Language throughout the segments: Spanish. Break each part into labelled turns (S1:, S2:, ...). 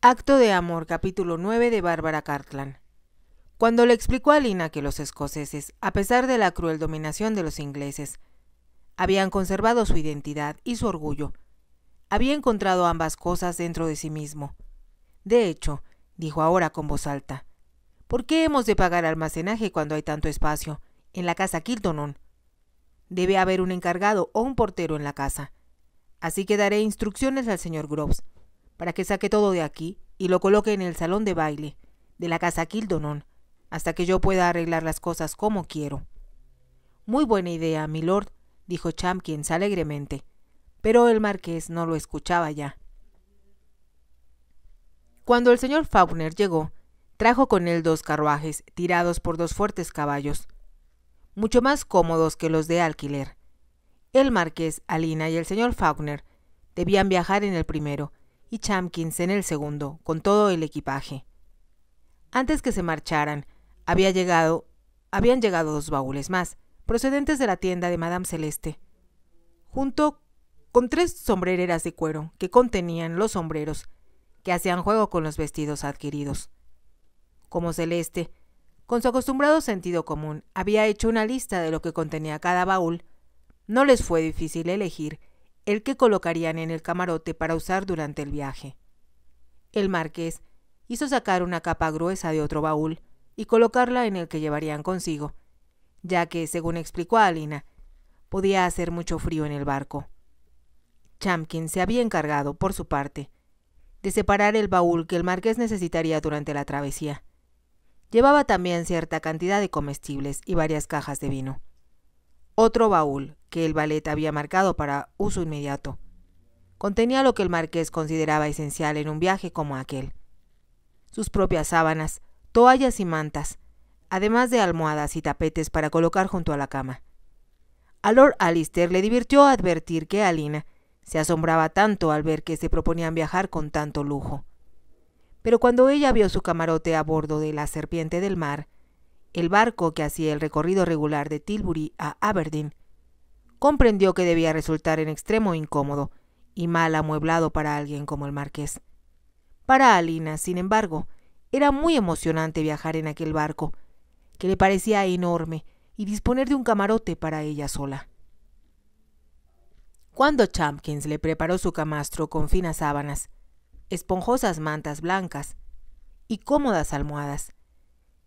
S1: Acto de amor, capítulo 9 de Bárbara Cartland. Cuando le explicó a Lina que los escoceses, a pesar de la cruel dominación de los ingleses, habían conservado su identidad y su orgullo, había encontrado ambas cosas dentro de sí mismo. De hecho, dijo ahora con voz alta, ¿por qué hemos de pagar almacenaje cuando hay tanto espacio en la casa Kildonan? Debe haber un encargado o un portero en la casa. Así que daré instrucciones al señor Groves para que saque todo de aquí y lo coloque en el salón de baile de la casa Kildonan, hasta que yo pueda arreglar las cosas como quiero. Muy buena idea, milord, dijo Chamkins alegremente, pero el marqués no lo escuchaba ya. Cuando el señor Faulkner llegó, trajo con él 2 carruajes tirados por 2 fuertes caballos, mucho más cómodos que los de alquiler. El marqués, Alina y el señor Faulkner debían viajar en el primero, y Chamkins en el segundo, con todo el equipaje. Antes que se marcharan, habían llegado 2 baúles más, procedentes de la tienda de Madame Celeste, junto con 3 sombrereras de cuero que contenían los sombreros que hacían juego con los vestidos adquiridos. Como Celeste, con su acostumbrado sentido común, había hecho una lista de lo que contenía cada baúl, no les fue difícil elegir el que colocarían en el camarote para usar durante el viaje. El marqués hizo sacar una capa gruesa de otro baúl y colocarla en el que llevarían consigo, ya que, según explicó a Alina, podía hacer mucho frío en el barco. Chamkins se había encargado, por su parte, de separar el baúl que el marqués necesitaría durante la travesía. Llevaba también cierta cantidad de comestibles y varias cajas de vino. Otro baúl, que el valet había marcado para uso inmediato, contenía lo que el marqués consideraba esencial en un viaje como aquel: sus propias sábanas, toallas y mantas, además de almohadas y tapetes para colocar junto a la cama. A Lord Alister le divirtió advertir que Alina se asombraba tanto al ver que se proponían viajar con tanto lujo. Pero cuando ella vio su camarote a bordo de la Serpiente del Mar, el barco que hacía el recorrido regular de Tilbury a Aberdeen, comprendió que debía resultar en extremo incómodo y mal amueblado para alguien como el marqués. Para Alina, sin embargo, era muy emocionante viajar en aquel barco, que le parecía enorme, y disponer de un camarote para ella sola. Cuando Chamkins le preparó su camastro con finas sábanas, esponjosas mantas blancas y cómodas almohadas,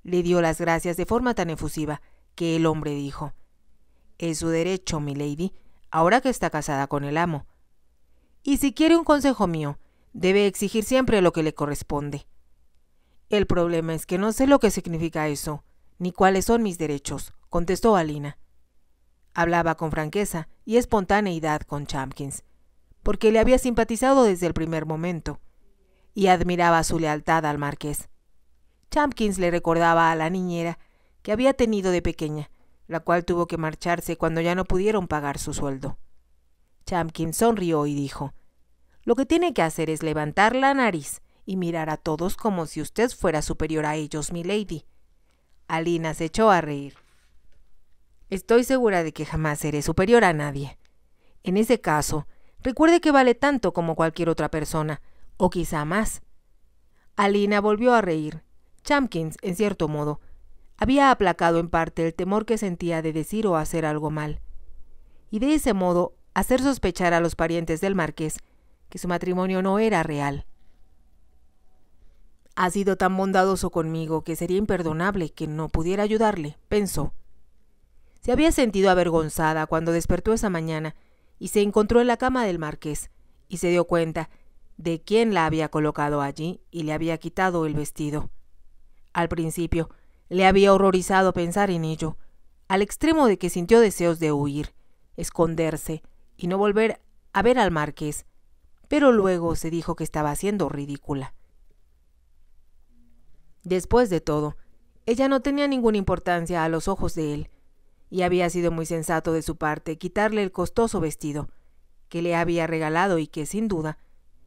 S1: le dio las gracias de forma tan efusiva que el hombre dijo: «Es su derecho, milady, ahora que está casada con el amo. Y si quiere un consejo mío, debe exigir siempre lo que le corresponde». «El problema es que no sé lo que significa eso, ni cuáles son mis derechos», contestó Alina. Hablaba con franqueza y espontaneidad con Chamkins, porque le había simpatizado desde el primer momento, y admiraba su lealtad al marqués. Chamkins le recordaba a la niñera que había tenido de pequeña, la cual tuvo que marcharse cuando ya no pudieron pagar su sueldo. Chamkins sonrió y dijo: «Lo que tiene que hacer es levantar la nariz y mirar a todos como si usted fuera superior a ellos, milady». Alina se echó a reír. «Estoy segura de que jamás seré superior a nadie. En ese caso, recuerde que vale tanto como cualquier otra persona, o quizá más». Alina volvió a reír. Chamkins, en cierto modo, había aplacado en parte el temor que sentía de decir o hacer algo mal, y de ese modo hacer sospechar a los parientes del marqués que su matrimonio no era real. «Ha sido tan bondadoso conmigo que sería imperdonable que no pudiera ayudarle», pensó. Se había sentido avergonzada cuando despertó esa mañana y se encontró en la cama del marqués, y se dio cuenta de quién la había colocado allí y le había quitado el vestido. Al principio le había horrorizado pensar en ello, al extremo de que sintió deseos de huir, esconderse y no volver a ver al marqués, pero luego se dijo que estaba siendo ridícula. Después de todo, ella no tenía ninguna importancia a los ojos de él, y había sido muy sensato de su parte quitarle el costoso vestido que le había regalado y que, sin duda,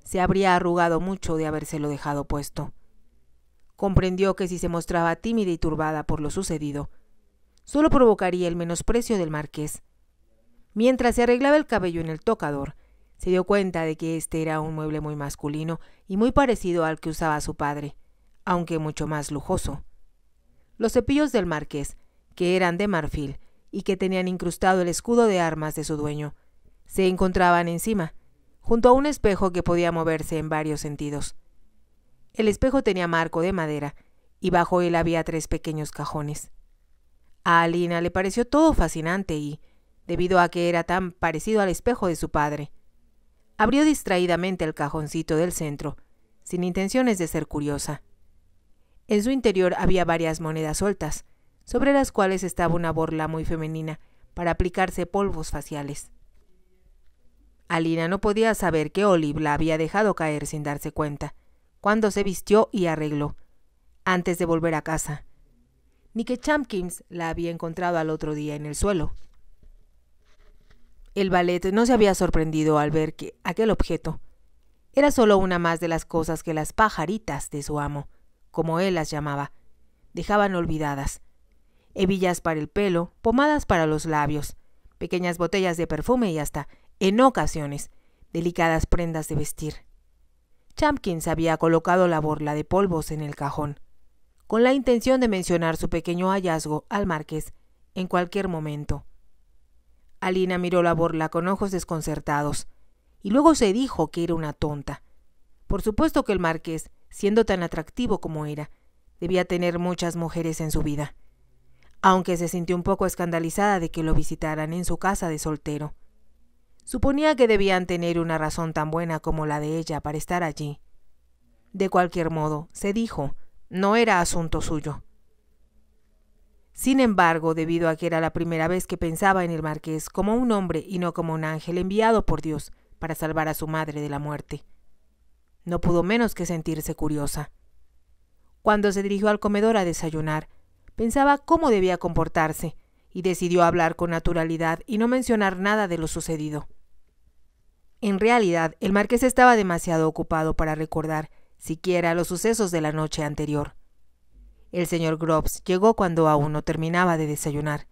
S1: se habría arrugado mucho de habérselo dejado puesto. Comprendió que si se mostraba tímida y turbada por lo sucedido, solo provocaría el menosprecio del marqués. Mientras se arreglaba el cabello en el tocador, Se dio cuenta de que este era un mueble muy masculino y muy parecido al que usaba su padre, aunque mucho más lujoso. Los cepillos del marqués, que eran de marfil y que tenían incrustado el escudo de armas de su dueño, se encontraban encima, junto a un espejo que podía moverse en varios sentidos. El espejo tenía marco de madera y bajo él había 3 pequeños cajones. A Alina le pareció todo fascinante y, debido a que era tan parecido al espejo de su padre, abrió distraídamente el cajoncito del centro, sin intenciones de ser curiosa. En su interior había varias monedas sueltas, sobre las cuales estaba una borla muy femenina para aplicarse polvos faciales. Alina no podía saber que Olive la había dejado caer sin darse cuenta, cuando se vistió y arregló, antes de volver a casa, ni que Chamkins la había encontrado al otro día en el suelo. El valet no se había sorprendido al ver que aquel objeto era solo una más de las cosas que las pajaritas de su amo, como él las llamaba, dejaban olvidadas: hebillas para el pelo, pomadas para los labios, pequeñas botellas de perfume y hasta, en ocasiones, delicadas prendas de vestir. Chamkins había colocado la borla de polvos en el cajón, con la intención de mencionar su pequeño hallazgo al marqués en cualquier momento. Alina miró la borla con ojos desconcertados, y luego se dijo que era una tonta. Por supuesto que el marqués, siendo tan atractivo como era, debía tener muchas mujeres en su vida, aunque se sintió un poco escandalizada de que lo visitaran en su casa de soltero. Suponía que debían tener una razón tan buena como la de ella para estar allí. De cualquier modo, se dijo, no era asunto suyo. Sin embargo, debido a que era la primera vez que pensaba en el marqués como un hombre y no como un ángel enviado por Dios para salvar a su madre de la muerte, no pudo menos que sentirse curiosa. Cuando se dirigió al comedor a desayunar, pensaba cómo debía comportarse y decidió hablar con naturalidad y no mencionar nada de lo sucedido. En realidad, el marqués estaba demasiado ocupado para recordar siquiera los sucesos de la noche anterior. El señor Groves llegó cuando aún no terminaba de desayunar,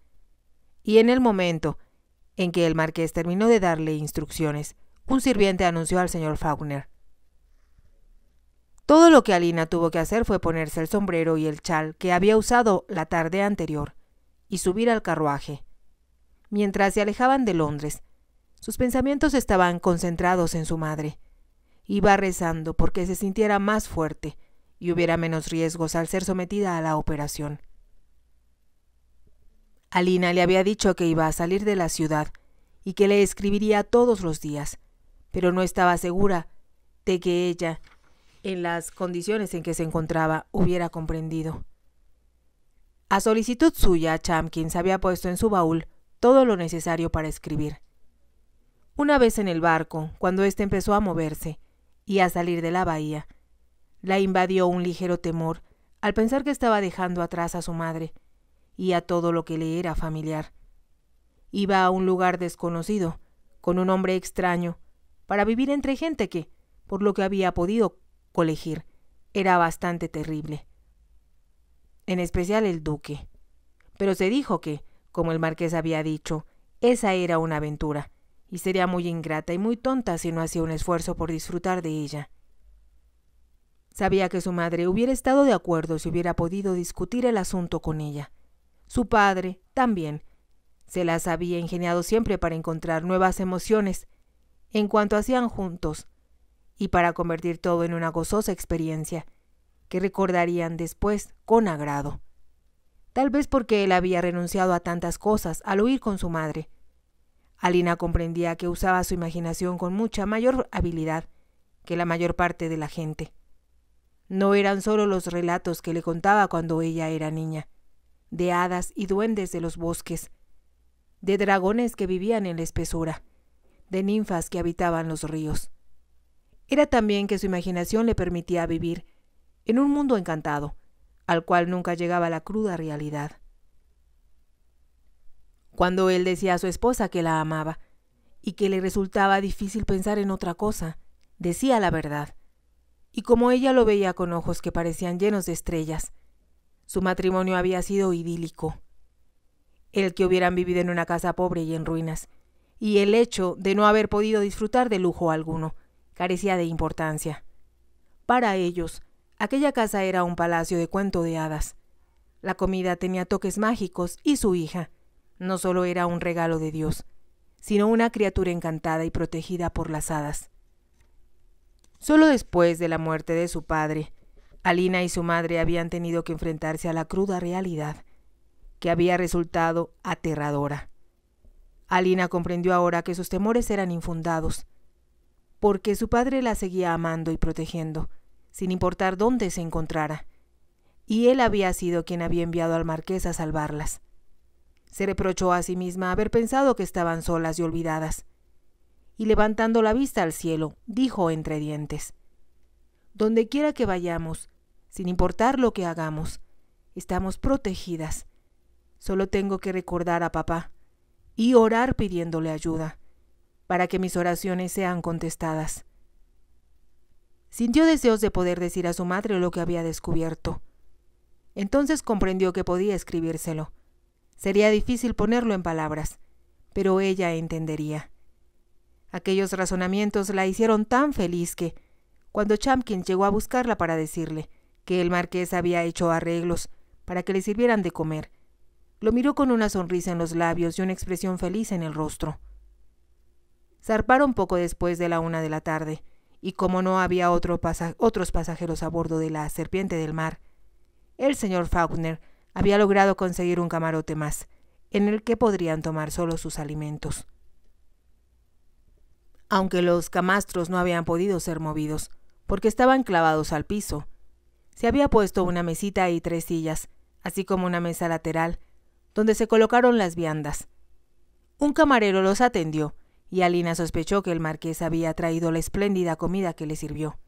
S1: y en el momento en que el marqués terminó de darle instrucciones, un sirviente anunció al señor Faulkner. Todo lo que Alina tuvo que hacer fue ponerse el sombrero y el chal que había usado la tarde anterior y subir al carruaje. Mientras se alejaban de Londres, sus pensamientos estaban concentrados en su madre. Iba rezando porque se sintiera más fuerte y hubiera menos riesgos al ser sometida a la operación. Alina le había dicho que iba a salir de la ciudad y que le escribiría todos los días, pero no estaba segura de que ella, en las condiciones en que se encontraba, hubiera comprendido. A solicitud suya, Chamkins había puesto en su baúl todo lo necesario para escribir. Una vez en el barco, cuando éste empezó a moverse y a salir de la bahía, la invadió un ligero temor al pensar que estaba dejando atrás a su madre y a todo lo que le era familiar. Iba a un lugar desconocido, con un hombre extraño, para vivir entre gente que, por lo que había podido colegir, era bastante terrible. En especial el duque. Pero se dijo que, como el marqués había dicho, esa era una aventura, y sería muy ingrata y muy tonta si no hacía un esfuerzo por disfrutar de ella. Sabía que su madre hubiera estado de acuerdo si hubiera podido discutir el asunto con ella. Su padre, también, se las había ingeniado siempre para encontrar nuevas emociones en cuanto hacían juntos y para convertir todo en una gozosa experiencia que recordarían después con agrado. Tal vez porque él había renunciado a tantas cosas al huir con su madre. Alina comprendía que usaba su imaginación con mucha mayor habilidad que la mayor parte de la gente. No eran solo los relatos que le contaba cuando ella era niña, de hadas y duendes de los bosques, de dragones que vivían en la espesura, de ninfas que habitaban los ríos. Era también que su imaginación le permitía vivir en un mundo encantado, al cual nunca llegaba la cruda realidad. Cuando él decía a su esposa que la amaba y que le resultaba difícil pensar en otra cosa, decía la verdad. Y como ella lo veía con ojos que parecían llenos de estrellas, su matrimonio había sido idílico. El que hubieran vivido en una casa pobre y en ruinas, y el hecho de no haber podido disfrutar de lujo alguno carecía de importancia. Para ellos, aquella casa era un palacio de cuento de hadas. La comida tenía toques mágicos y su hija no solo era un regalo de Dios, sino una criatura encantada y protegida por las hadas. Solo después de la muerte de su padre, Alina y su madre habían tenido que enfrentarse a la cruda realidad, que había resultado aterradora. Alina comprendió ahora que sus temores eran infundados, porque su padre la seguía amando y protegiendo, sin importar dónde se encontrara, y él había sido quien había enviado al marqués a salvarlas. Se reprochó a sí misma haber pensado que estaban solas y olvidadas, y levantando la vista al cielo, dijo entre dientes: «Donde quiera que vayamos, sin importar lo que hagamos, estamos protegidas. Solo tengo que recordar a papá y orar pidiéndole ayuda, para que mis oraciones sean contestadas». Sintió deseos de poder decir a su madre lo que había descubierto. Entonces comprendió que podía escribírselo. Sería difícil ponerlo en palabras, pero ella entendería. Aquellos razonamientos la hicieron tan feliz que, cuando Chamkins llegó a buscarla para decirle que el marqués había hecho arreglos para que le sirvieran de comer, lo miró con una sonrisa en los labios y una expresión feliz en el rostro. Zarparon poco después de la 1 de la tarde, y como no había otros pasajeros a bordo de la Serpiente del Mar, el señor Faulkner había logrado conseguir un camarote más, en el que podrían tomar solo sus alimentos. Aunque los camastros no habían podido ser movidos, porque estaban clavados al piso, se había puesto una mesita y 3 sillas, así como una mesa lateral, donde se colocaron las viandas. Un camarero los atendió, y Alina sospechó que el marqués había traído la espléndida comida que le sirvió.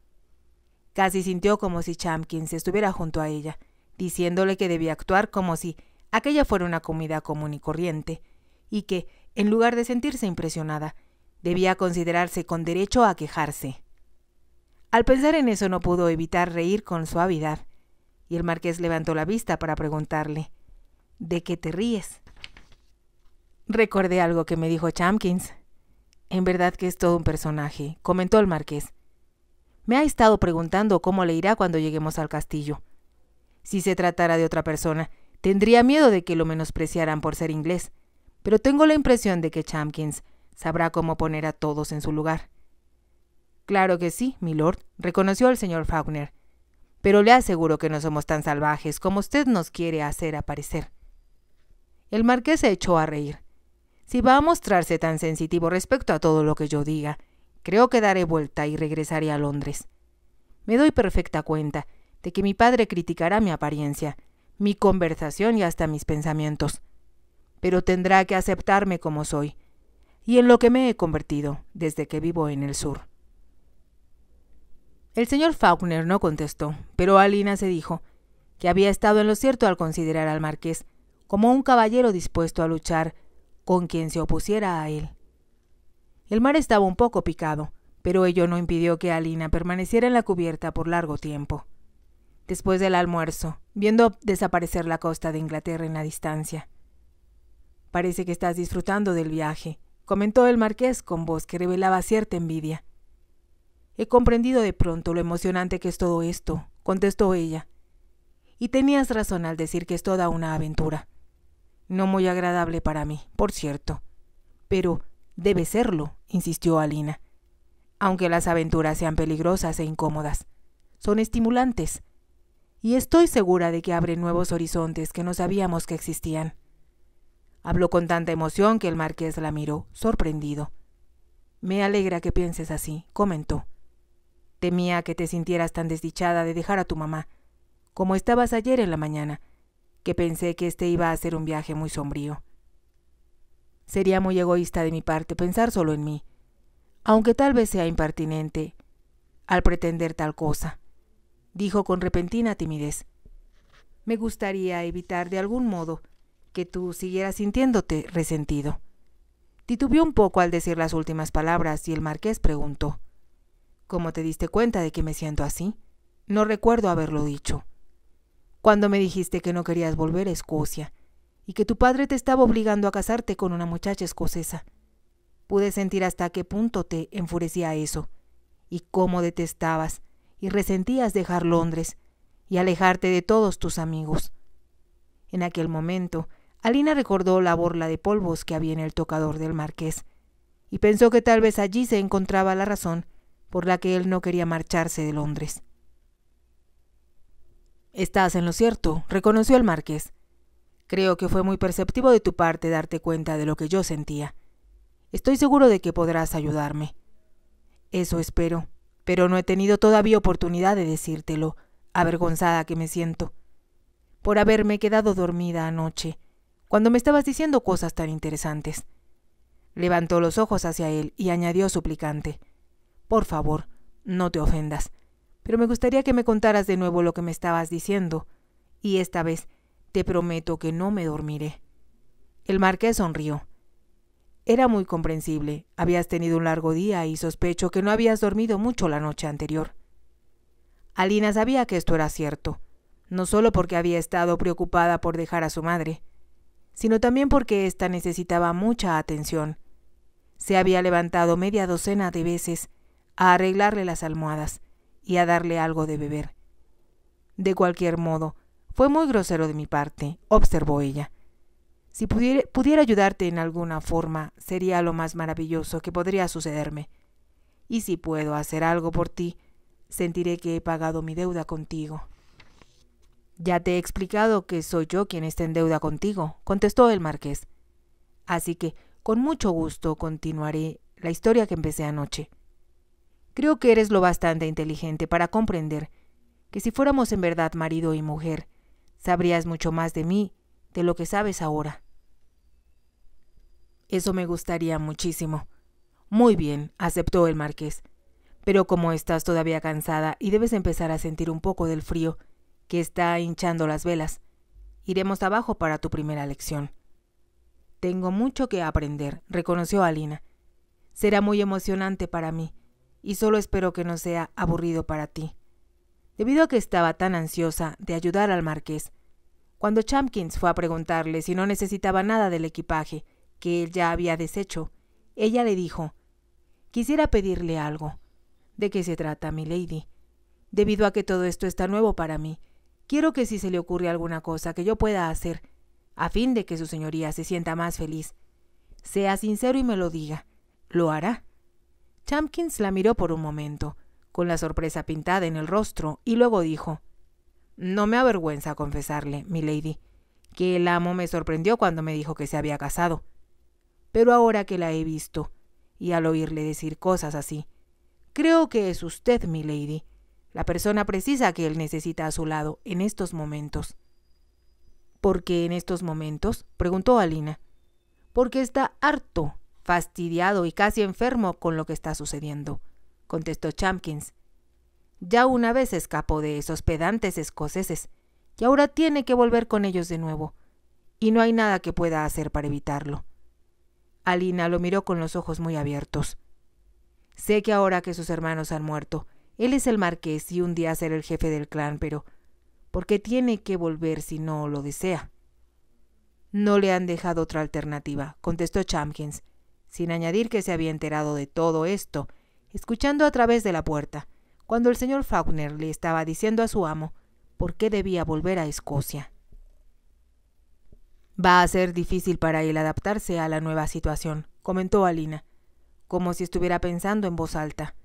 S1: Casi sintió como si Chamkins estuviera junto a ella, diciéndole que debía actuar como si aquella fuera una comida común y corriente, y que, en lugar de sentirse impresionada, debía considerarse con derecho a quejarse. Al pensar en eso no pudo evitar reír con suavidad, y el marqués levantó la vista para preguntarle: «¿De qué te ríes?». «Recordé algo que me dijo Chamkins». «En verdad que es todo un personaje», comentó el marqués. «Me ha estado preguntando cómo le irá cuando lleguemos al castillo. Si se tratara de otra persona, tendría miedo de que lo menospreciaran por ser inglés, pero tengo la impresión de que Chamkins sabrá cómo poner a todos en su lugar». «Claro que sí, milord», reconoció el señor Faulkner, «pero le aseguro que no somos tan salvajes como usted nos quiere hacer aparecer». El marqués se echó a reír. «Si va a mostrarse tan sensitivo respecto a todo lo que yo diga, creo que daré vuelta y regresaré a Londres. Me doy perfecta cuenta de que mi padre criticará mi apariencia, mi conversación y hasta mis pensamientos, pero tendrá que aceptarme como soy, y en lo que me he convertido desde que vivo en el sur». El señor Faulkner no contestó, pero Alina se dijo que había estado en lo cierto al considerar al marqués como un caballero dispuesto a luchar con quien se opusiera a él. El mar estaba un poco picado, pero ello no impidió que Alina permaneciera en la cubierta por largo tiempo. Después del almuerzo, viendo desaparecer la costa de Inglaterra en la distancia: «Parece que estás disfrutando del viaje», comentó el marqués con voz que revelaba cierta envidia. «He comprendido de pronto lo emocionante que es todo esto», contestó ella. «Y tenías razón al decir que es toda una aventura. No muy agradable para mí, por cierto. Pero debe serlo», insistió Alina. «Aunque las aventuras sean peligrosas e incómodas, son estimulantes, y estoy segura de que abren nuevos horizontes que no sabíamos que existían». Habló con tanta emoción que el marqués la miró, sorprendido. «Me alegra que pienses así», comentó. «Temía que te sintieras tan desdichada de dejar a tu mamá, como estabas ayer en la mañana, que pensé que este iba a ser un viaje muy sombrío. Sería muy egoísta de mi parte pensar solo en mí, aunque tal vez sea impertinente al pretender tal cosa», dijo con repentina timidez. «Me gustaría evitar de algún modo que tú siguieras sintiéndote resentido». Titubeó un poco al decir las últimas palabras y el marqués preguntó: «¿Cómo te diste cuenta de que me siento así? No recuerdo haberlo dicho». «Cuando me dijiste que no querías volver a Escocia y que tu padre te estaba obligando a casarte con una muchacha escocesa». Pude sentir hasta qué punto te enfurecía eso, y cómo detestabas y resentías dejar Londres y alejarte de todos tus amigos. En aquel momento, Alina recordó la borla de polvos que había en el tocador del marqués, y pensó que tal vez allí se encontraba la razón por la que él no quería marcharse de Londres. «Estás en lo cierto», reconoció el marqués. «Creo que fue muy perceptivo de tu parte darte cuenta de lo que yo sentía. Estoy seguro de que podrás ayudarme». «Eso espero, pero no he tenido todavía oportunidad de decírtelo, avergonzada que me siento, por haberme quedado dormida anoche, cuando me estabas diciendo cosas tan interesantes». Levantó los ojos hacia él y añadió suplicante: «Por favor, no te ofendas, pero me gustaría que me contaras de nuevo lo que me estabas diciendo, y esta vez te prometo que no me dormiré». El marqués sonrió. «Era muy comprensible. Habías tenido un largo día y sospecho que no habías dormido mucho la noche anterior». Alina sabía que esto era cierto, no solo porque había estado preocupada por dejar a su madre, sino también porque ésta necesitaba mucha atención. Se había levantado media docena de veces a arreglarle las almohadas y a darle algo de beber. «De cualquier modo, fue muy grosero de mi parte», observó ella. «Si pudiera ayudarte en alguna forma, sería lo más maravilloso que podría sucederme. Y si puedo hacer algo por ti, sentiré que he pagado mi deuda contigo». «Ya te he explicado que soy yo quien está en deuda contigo», contestó el marqués. «Así que, con mucho gusto, continuaré la historia que empecé anoche. Creo que eres lo bastante inteligente para comprender que si fuéramos en verdad marido y mujer, sabrías mucho más de mí de lo que sabes ahora». «Eso me gustaría muchísimo». «Muy bien», aceptó el marqués, «pero como estás todavía cansada y debes empezar a sentir un poco del frío que está hinchando las velas, iremos abajo para tu primera lección». «Tengo mucho que aprender», reconoció Alina. «Será muy emocionante para mí, y solo espero que no sea aburrido para ti». Debido a que estaba tan ansiosa de ayudar al marqués, cuando Chamkins fue a preguntarle si no necesitaba nada del equipaje que él ya había deshecho, ella le dijo: «Quisiera pedirle algo». «¿De qué se trata, milady? Debido a que todo esto está nuevo para mí, quiero que si se le ocurre alguna cosa que yo pueda hacer, a fin de que su señoría se sienta más feliz, sea sincero y me lo diga. ¿Lo hará?». Chamkins la miró por un momento, con la sorpresa pintada en el rostro, y luego dijo: «No me avergüenza confesarle, milady, que el amo me sorprendió cuando me dijo que se había casado. Pero ahora que la he visto, y al oírle decir cosas así, creo que es usted, milady, la persona precisa que él necesita a su lado en estos momentos». «¿Por qué en estos momentos?», preguntó Alina. «Porque está harto, fastidiado y casi enfermo con lo que está sucediendo», contestó Chamkins. «Ya una vez escapó de esos pedantes escoceses y ahora tiene que volver con ellos de nuevo, y no hay nada que pueda hacer para evitarlo». Alina lo miró con los ojos muy abiertos. «Sé que ahora que sus hermanos han muerto, él es el marqués y un día será el jefe del clan, pero ¿por qué tiene que volver si no lo desea?». «No le han dejado otra alternativa», contestó Chamkins, sin añadir que se había enterado de todo esto, escuchando a través de la puerta, cuando el señor Faulkner le estaba diciendo a su amo por qué debía volver a Escocia. «Va a ser difícil para él adaptarse a la nueva situación», comentó Alina, como si estuviera pensando en voz alta.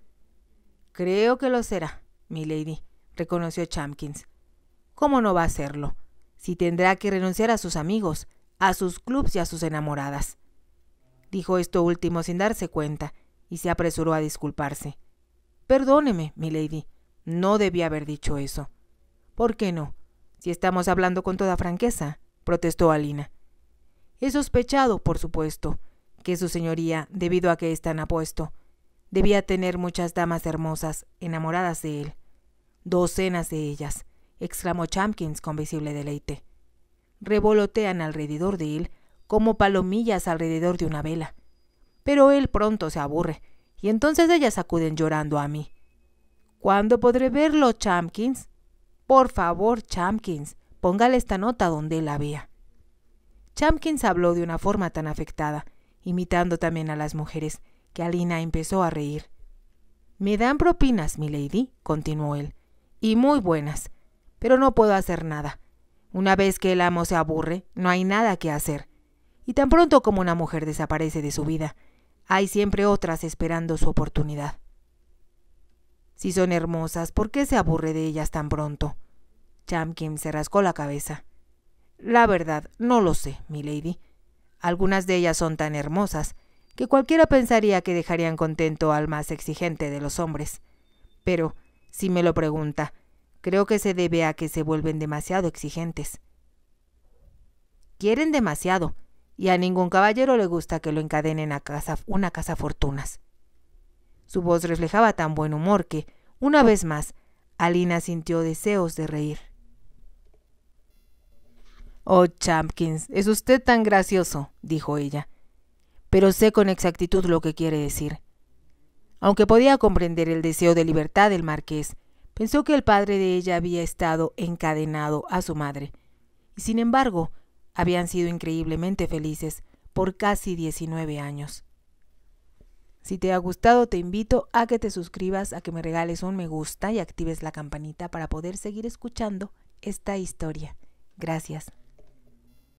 S1: «Creo que lo será, milady», reconoció Chamkins. «¿Cómo no va a serlo? Si tendrá que renunciar a sus amigos, a sus clubs y a sus enamoradas». Dijo esto último sin darse cuenta, y se apresuró a disculparse. «Perdóneme, milady, no debía haber dicho eso». «¿Por qué no? Si estamos hablando con toda franqueza», protestó Alina. «He sospechado, por supuesto, que su señoría, debido a que es tan apuesto, debía tener muchas damas hermosas enamoradas de él. Docenas de ellas», exclamó Chamkins con visible deleite. «Revolotean alrededor de él como palomillas alrededor de una vela. Pero él pronto se aburre, y entonces ellas acuden llorando a mí». «¿Cuándo podré verlo, Chamkins? Por favor, Chamkins, póngale esta nota donde él la vea». Chamkins habló de una forma tan afectada imitando también a las mujeres, que Alina empezó a reír. «Me dan propinas, milady», continuó él, «y muy buenas, pero no puedo hacer nada. Una vez que el amo se aburre, no hay nada que hacer. Y tan pronto como una mujer desaparece de su vida, hay siempre otras esperando su oportunidad. Si son hermosas, ¿por qué se aburre de ellas tan pronto?» Chamkins se rascó la cabeza. «La verdad, no lo sé, milady. Algunas de ellas son tan hermosas que cualquiera pensaría que dejarían contento al más exigente de los hombres. Pero, si me lo pregunta, creo que se debe a que se vuelven demasiado exigentes. Quieren demasiado, y a ningún caballero le gusta que lo encadenen a una cazafortunas». Su voz reflejaba tan buen humor que, una vez más, Alina sintió deseos de reír. «Oh, Chamkins, es usted tan gracioso», dijo ella, «pero sé con exactitud lo que quiere decir». Aunque podía comprender el deseo de libertad del marqués, pensó que el padre de ella había estado encadenado a su madre, y sin embargo, habían sido increíblemente felices por casi 19 años. Si te ha gustado, te invito a que te suscribas, a que me regales un me gusta y actives la campanita para poder seguir escuchando esta historia. Gracias.